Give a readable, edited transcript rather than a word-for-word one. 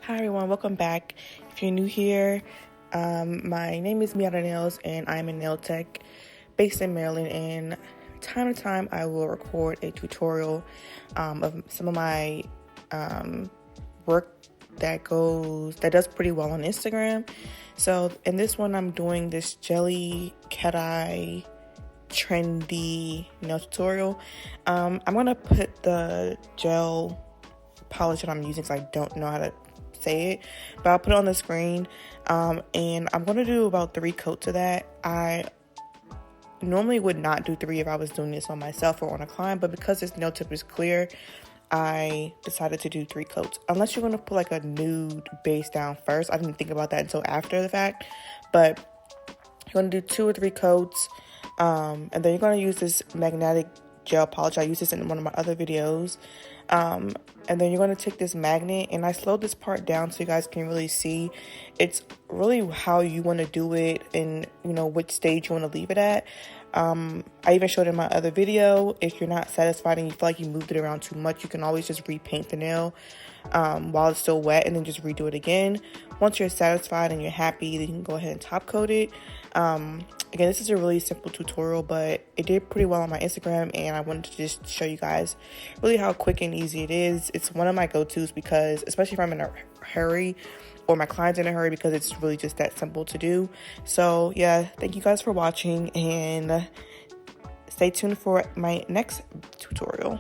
Hi everyone, welcome back. If you're new here, my name is Miata Nails and I'm a nail tech based in Maryland, and time to time I will record a tutorial of some of my work that does pretty well on Instagram. So in this one I'm doing this jelly cat eye trendy nail tutorial. I'm gonna put the gel polish that I'm using because I don't know how to say it, but I'll put it on the screen, and I'm going to do about 3 coats of that. I normally would not do 3 if I was doing this on myself or on a client, but because this nail tip is clear, I decided to do 3 coats. Unless you're going to put like a nude base down first. I didn't think about that until after the fact, but you're going to do 2 or 3 coats, and then you're going to use this magnetic gel polish. I used this in one of my other videos. And then you're going to take this magnet, and I slowed this part down so you guys can really see. It's really how you want to do it and, which stage you want to leave it at. I even showed in my other video, if you're not satisfied and you feel like you moved it around too much, you can always just repaint the nail while it's still wet and then just redo it again. Once you're satisfied and you're happy, then you can go ahead and top coat it. Again, this is a really simple tutorial, but it did pretty well on my Instagram, and I wanted to just show you guys really how quick and easy it is. It's one of my go-tos because, especially if I'm in a hurry or my client's in a hurry, because it's really just that simple to do. So yeah, thank you guys for watching, and stay tuned for my next tutorial.